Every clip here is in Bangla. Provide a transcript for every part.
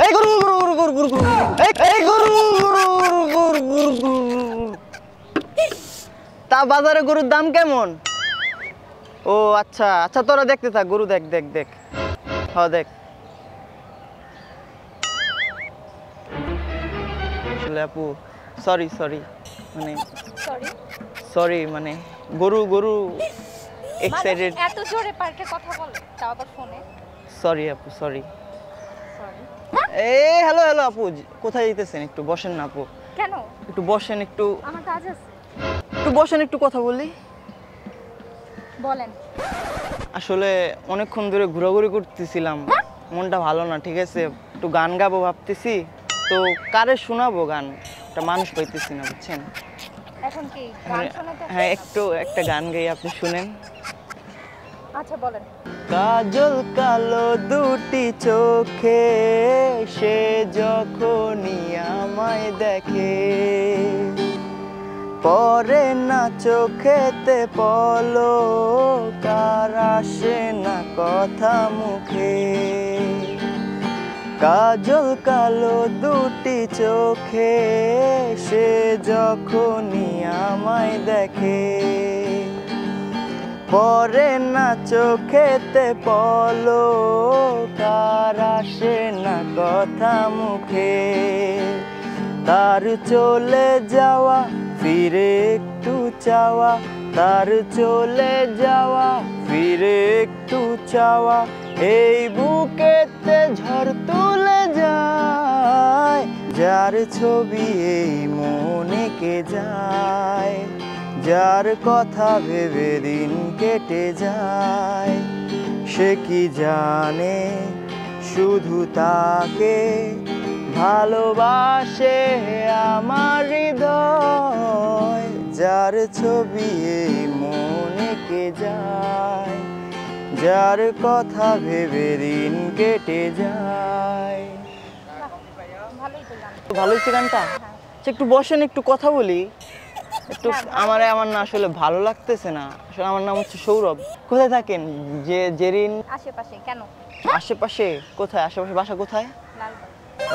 এই গরু গরু গরু গরু গরু গরু এই গরু গরু গরু গরু গরু। তা বাজারে গরুর দাম কেমন? ও আচ্ছা আচ্ছা, তোরা দেখতে থাক, গরু দেখ দেখ দেখ। হ্যাঁ দেখ। আসলে আপু সরি সরি, মানে সরি সরি মানে গরু গরু এক্সাইটেড। এত জোরে পার্কে কথা বলে, তাও আবার ফোনে। সরি আপু সরি। সরি। এই হ্যালো হ্যালো আপু, কোথায় যেতেছেন? একটু বসেন না আপু, কেন? একটু বসেন, একটু আমার কাজ আছে। একটু বসেন, একটু কথা বলি। বলেন। আসলে অনেকক্ষণ ধরে ঘোরাঘুরি করতেছিলাম, মনটা ভালো না, ঠিক আছে? একটু গান গাবো ভাবতেছি, তো কারে শোনাবো গান? একটা মানুষ পাইতেছি না, বুঝছেন? এখন কি গান শোনাতে? হ্যাঁ, একটু একটা গান গাই, আপনি শুনেন। আচ্ছা বলেন। কাজল কালো দুটি চোখে সে যখনই আমায় দেখে, পরে না চোখেতে পলক আর আসে না কথা মুখে। কাজল কালো দুটি চোখে সে যখনই আমায় দেখে, পরে না চোখেতে পলক আর আসে না কথা মুখে। তার চলে যাওয়া ফিরে একটু চাওয়া, তার চলে যাওয়া ফিরে একটু চাওয়া, এই বুকেতে ঝড় তুলে যায়, যার ছবি এই মনে কে যায়, যার কথা ভেবে দিন কেটে যায়। সে কি জানে শুধু তাকে ভালোবাসে আমার হৃদয়, যার ছবি এই মনে কে যায়, যার কথা ভেবে দিন কেটে যায়। ভালোই তো গান। ভালোই ছিল গানটা। আচ্ছা, একটু বসেন, একটু কথা বলি। একটু আমার না আসলে ভালো লাগতেছে না। আসলে আমার নাম হচ্ছে সৌরভ। কোথায় থাকেন? জেরিন আশেপাশে। কেন? আশেপাশে? কোথায় আশেপাশে? বাসা কোথায়? লালবাগ।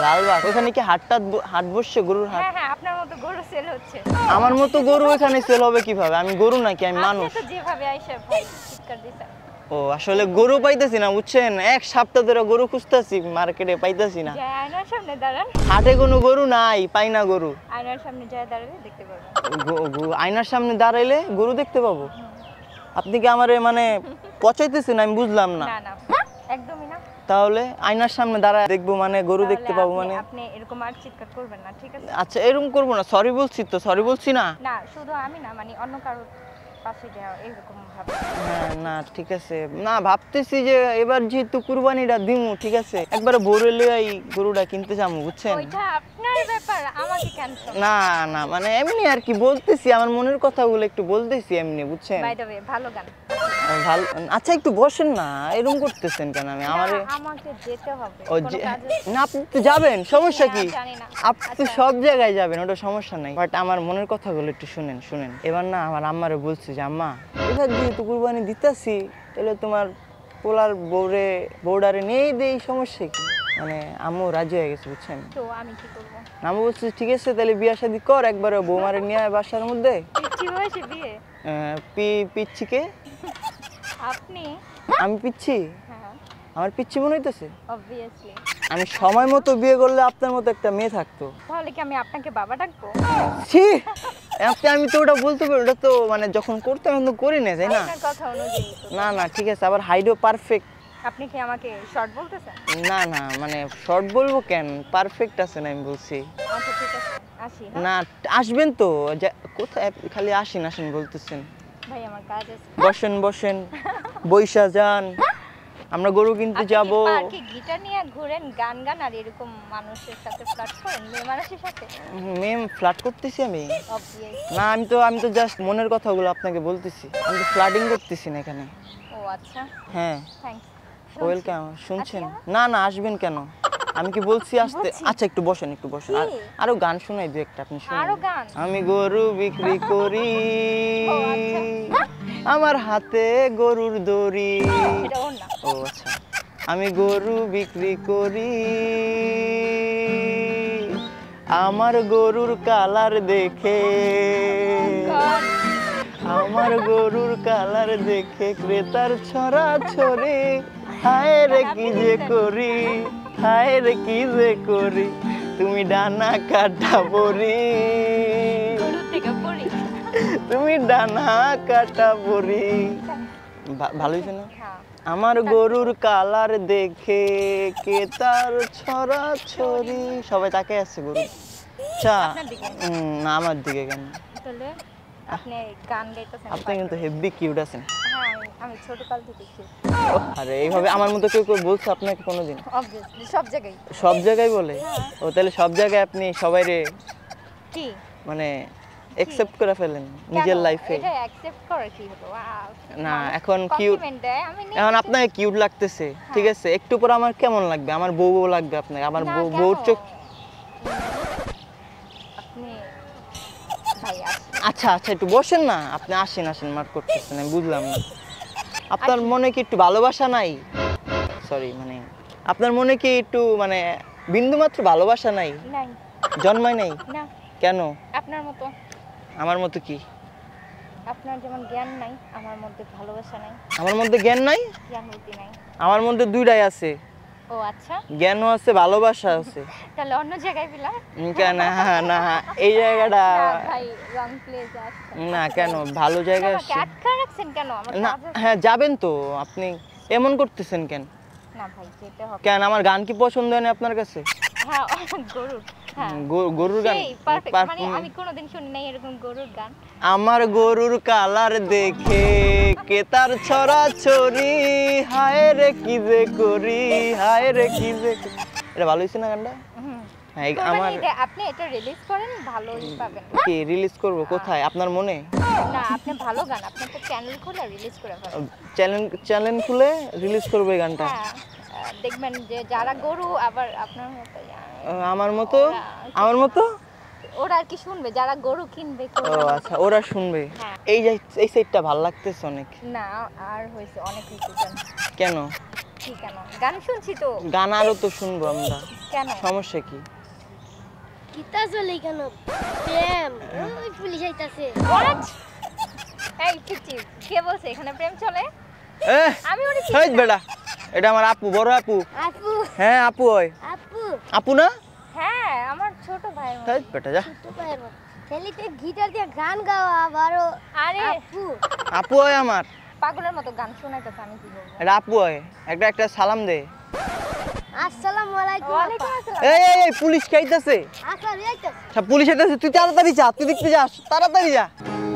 লালবাগ। ওখানে কি হাট বসছে, গরুর হাট? হ্যাঁ হ্যাঁ, আপনার মতো গরু সেল হচ্ছে। আমার মতো গরু এখানে সেল হবে কিভাবে? আমি গরু নাকি আমি মানুষ? আপনি তো যেভাবে আইসা ভাই চিৎকার দিছেন। ও আসলে গরু পাইতেছি না, বুঝছেন? এক সপ্তাহ ধরে গরু খুঁজতেছি, মার্কেটে পাইতেছি না। যায় আয়নার সামনে দাঁড়ান। হাটে কোনো গরু নাই, পাই না গরু। আয়নার সামনে যায় দাঁড়ালে দেখতে পারবেন। আয়নার সামনে দাঁড়াইলে গরু দেখতে পাবো? আপনি কি আমারে মানে পচাইতেছেন? আমি বুঝলাম না। না না, একদমই না। তাহলে আয়নার সামনে দাঁড়ায় দেখবো মানে গরু দেখতে পাবো মানে? আপনি এরকম আর চিৎকার করবেন না, ঠিক আছে? আচ্ছা, এরকম করবো না, সরি বলছি তো, সরি বলছি না। না, শুধু আমি না, মানে অন্য কারো পাশে যাও এরকম ভাবে। হ্যাঁ না ঠিক আছে, না ভাবতেছি যে এবার যেহেতু কুরবানিটা দিমু, ঠিক আছে, একবারে ভোরে লই গরুটা কিনতে যাবো, বুঝছেন? ওইটা আপনার ব্যাপার, আমাকে কেন শোনাবেন? না না মানে এমনি আর কি বলতেছি, আমার মনের কথাগুলো একটু বলতেছি এমনি, বুঝছেন? বাই দ্য ওয়ে, ভালো গান। ভালো। আচ্ছা একটু বসেন না, এরকম করতেছেন কেন? আমাকে যেতে হবে, ও কোনো কাজ আছে? না, আপনি তো যাবেন, সমস্যা কি? জানি না। আপনি তো সব জায়গায় যাবেন, ওটা সমস্যা নাই, বাট আমার মনের কথাগুলো একটু শুনেন শুনেন। এবার না আমার আম্মারে বলছি যে আম্মা, এবার যেহেতু কুরবানি দিতেছি, তাহলে তোমার পোলার বউডারে নিয়েই দেই, সমস্যা কি? মানে আম্মু রাজি হয়ে গেছে, বুঝছেন? তো আমি কি করব? আম্মু বলছে ঠিক আছে, তাহলে বিয়া শাদি কর, একবারে বৌমারে নিয়ে আয় বাসার মধ্যে। পিচ্চি বয়সে বিয়ে? পিচ্ছিকে? আপনি? আমি পিচ্ছি? হ্যাঁ আমার পিচ্ছি মনে হইতেছে? অবভিয়াসলি। আমি সময় মতো বিয়ে করলে আপনার মতো একটা মেয়ে থাকতো। তাহলে কি আমি আপনাকে বাবা ডাকবো? ছি, আমি তো ওটা বলতে পারি, ওটা তো মানে যখন করতে আমি তো করি না, তাই না? আপনার কথা অনুযায়ী তো। না না ঠিক আছে, আবার হাইডও পারফেক্ট। আপনি কি আমাকে শর্ট বলতেছেন? না না মানে শর্ট বলবো কেন, পারফেক্ট আছে না আমি বলছি। আচ্ছা ঠিক আছে, আসি। না আসবেন তো, কোথায় খালি আসেন আসেন বলতেছেন? ভাই আমার কাজ আছে। বসেন বসেন, বৈশা যান, আমরা গরু কিনতে যাব। পার্কে গিটার নিয়ে ঘুরেন, গান গান আর এরকম মানুষের সাথে ফ্লার্ট করেন, মেয়ে মানুষের সাথে? মেম ফ্লার্ট করতেছি আমি? অবভিয়াসলি। না আমি তো জাস্ট মনের কথাগুলো আপনাকে বলতেছি, আমি তো ফ্লার্টিং করতেছি না এখানে। ও আচ্ছা, হ্যাঁ থ্যাঙ্কস। ওয়েলকাম। শুনছেন? না না আসবেন কেন, আমি কি বলছি আসতে? আচ্ছা একটু বসেন একটু বসেন, আরো গান শোনাই দু একটা, আপনি শুনুন। আরো গান? আমি গরু বিক্রি করি, আমার হাতে গরুর দড়ি। এটা ওর না। ও আচ্ছা, আমি গরু বিক্রি করি, আমার গরুর কালার দেখে, আমার গরুর কালার দেখে ক্রেতার ছড়া ছড়ি, হায় রে কি যে করি, হায় রে কি যে করি, তুমি ডানা কাটা পরি, গরু থেকে পড়ি। তুমি ডানা কাটা পরি। ভালো হয়েছে না? হ্যাঁ। আমার গরুর কালার দেখে কে তার ছড়া ছড়ি, সবাই তাকে আছে গরু। আচ্ছা আপনার দিকে? না আমার দিকে কেন? তাহলে আপনি গান গাইতেছেন? আপনি কিন্তু হেভি কিউট আছেন। হ্যাঁ, আমি ছোটকাল থেকে দেখি। আরে এইভাবে আমার মতো কেউ কেউ বলছে আপনাকে কোনোদিন? অবভিয়াসলি সব জায়গায়। সব জায়গায় বলে? ও তাহলে সব জায়গায় আপনি সবাইরে কি মানে অ্যাকসেপ্ট করে ফেলেন নিজের লাইফে? এটা অ্যাকসেপ্ট করে কি হলো? না এখন কিউট, কমপ্লিমেন্ট দেয় আমি নেই। এখন আপনাকে কিউট লাগতেছে, ঠিক আছে, একটু পর আমার কেমন লাগবে? আমার বউ বউ লাগবে আপনাকে, আমার না, বউর কেন? চোখ। আপনি ভাই আসেন। আচ্ছা আচ্ছা একটু বসেন না, আপনি আসেন আসেন মার্ক করতেছেন, আমি বুঝলাম না। আপনার মনে কি একটু ভালোবাসা নাই? সরি মানে আপনার মনে কি একটু মানে বিন্দুমাত্র ভালোবাসা নাই? নাই। জন্মায় নাই? না, কেন? আপনার মতো। আমার মতো কি? আপনার যেমন জ্ঞান নাই, আমার মধ্যে ভালোবাসা নাই। আমার মধ্যে জ্ঞান নাই? জ্ঞান বুদ্ধি নাই। আমার মধ্যে দুইটাই আছে, ও আচ্ছা, জ্ঞানও আছে ভালোবাসা আছে। তাহলে অন্য জায়গায় পেলাম। কেন? না এই জায়গাটা না ভাই, রং প্লেস আছে। না, কেন ভালো জায়গায় আমাকে আসছে আটকা রাখছেন কেন? আমার না। কাজ আছে। হ্যাঁ যাবেন তো, আপনি এমন করতেছেন কেন? না ভাই, যেতে হবে। কেন আমার গান কি পছন্দ হয় না আপনার কাছে? হ্যাঁ, গরুর। হ্যাঁ, গরুর গান সেই পারফেক্ট। মানে আমি কোনোদিন শুনি নাই এরকম গরুর গান। আমার গরুর কালার দেখে কে তার ছড়া ছড়ি, হায় রে কি যে করি, হায় রে কি যে এটা ভালো হয়েছে না গানটা? হুম। হ্যাঁ আমার কোরবানিতে আপনি এটা রিলিজ করেন, ভালোই পাবেন। কি রিলিজ করব কোথায়? আপনার মনে? না, আপনি ভালো গান, আপনি একটা চ্যানেল খুলে রিলিজ করে ফেলেন। চ্যানেল খুলে রিলিজ করবো এই গানটা? হ্যাঁ, দেখবেন যে যারা গরু আবার আপনার মতো আমার মতো? আমার মতো? ওরা আর কি শুনবে, যারা গরু কিনবে ও আচ্ছা, ওরা শুনবে। হ্যাঁ। এই যে এই সাইডটা ভালো লাগতেছে অনেক। না, আর হয়েছে অনেক হয়েছে গান। কেন? কি কেন? গান শুনছি তো। গান আরো তো শুনবো আমরা, কেন? সমস্যা কি? কিতা চলে কেন? প্রেম ওই পুলিশ আইতাছে। What? এই পিচ্চি, কে বলছে এখানে প্রেম চলে? এ আমি ওরে চিনি হেই না। বেটা, এটা আমার আপু, বড় আপু। আপু হ্যাঁ আপু হয়। আপু আপু না? হ্যাঁ, আমার ছোট ভাই। হেই বেটা যা। তো পারবো খেলিতে গিটার দিয়ে গান গাওয়া আবারও আরে আপু আপু হয় আমার, পাগলের মতো গান শোনাইতেছে, আমি কি বলবো? এটা আপু হয়। একটা একটা সালাম দে। আসসালামু আলাইকুম ওয়ালাইকুম আসসালাম। এই পুলিশ খাইতেছে, আসা আইতাছে সব পুলিশ আইতেছে, তুই তাড়াতাড়ি যা, তুই দেখতে যাস, তাড়াতাড়ি যা।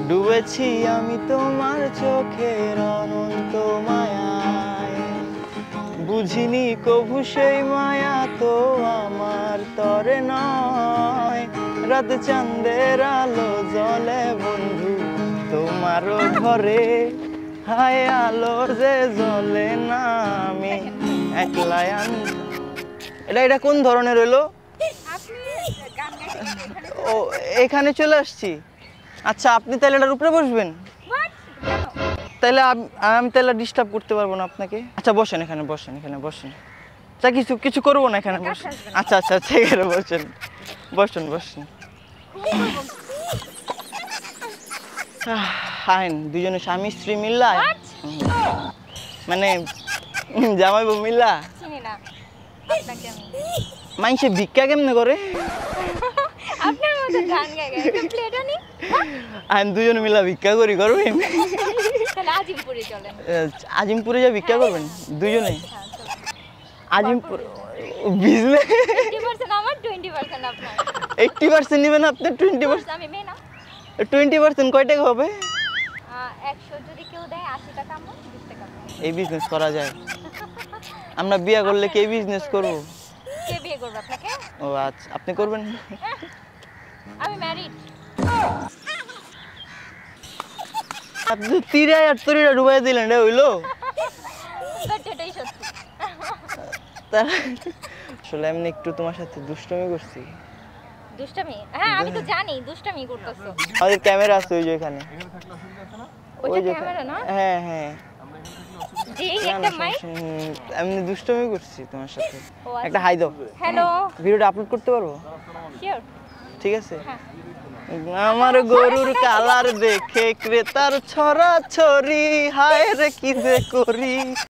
ডুবেছি আমি তোমার চোখের অনন্ত মায়ায়, বুঝিনি কভু সেই মায়া তো আমার তরে নয়। রাত চাঁদের আলো জ্বলে বন্ধু তোমারও ঘরে, হায় আলো যে জ্বলে না আমি একলাই এটা এটা কোন ধরনের হইলো? আপনি গান গাইতে এখানে ও এখানে চলে আসছি। আচ্ছা আপনি তাহলে এটার উপরে বসবেন? What? কেন? তাহলে আমি তাহলে ডিস্টার্ব করতে পারবো না আপনাকে। আচ্ছা বসেন, এখানে বসেন, এখানে বসেন। আচ্ছা কিছু কিছু করবো না, এখানে বসেন। আচ্ছা আচ্ছা আচ্ছা এখানে বসেন, বসেন বসেন। আইন দুজনে স্বামী স্ত্রী মিল্লা, মানে জামাই বউ মিল্লা চিনি না আপনাকে আমি। মানুষে ভিক্ষা কেমনে করে? আপনার মতো গান গাই গাই একটা প্লেটা নি। আইন দুজনে মিল্লা ভিক্ষা করি করবেন? তাহলে আজিমপুরে চলেন। আজিমপুরে যা ভিক্ষা করবেন দুজনে? হ্যাঁ, চলেন। আজিমপুর বিজনেস 80% আমার, 20% আপনার। 80% নেবেন আপনি, 20% আমি মেয়ে না। 20% কয় টাকা হবে? 100 যদি কেউ দেয় 80 টাকা আমার, 20 টাকা আপনার। এই বিজনেস করা যায়? আমরা বিয়ে করলে কি এই বিজনেস করব? কে বিয়ে করবে আপনাকে? ও আচ্ছা আপনি করবেন? আমি ম্যারিড। আপনি তীরে আর তরিরা ডুবাই দিলেন রে, হইলো? বাট এটাই সত্যি। আসলে এমনি একটু তোমার সাথে দুষ্টুমি করছি। দুষ্টামি? হ্যাঁ, আমি তো জানি দুষ্টামি করতেছো। আমাদের ক্যামেরা আছে ওই যে এখানে, ওইটা ওই যে ক্যামেরা না? হ্যাঁ হ্যাঁ জি না, একটা না, মাইক। সমস্যা নেই। এমনি দুষ্টমি করছি তোমার সাথে। ও আচ্ছা। একটা হাই দাও। হ্যালো। ভিডিওটা আপলোড করতে পারবো? শিওর। ঠিক আছে। হ্যাঁ। আমার গরুর কালার দেখে ক্রেতার ছড়াছড়ি, হায় রে কি যে করি।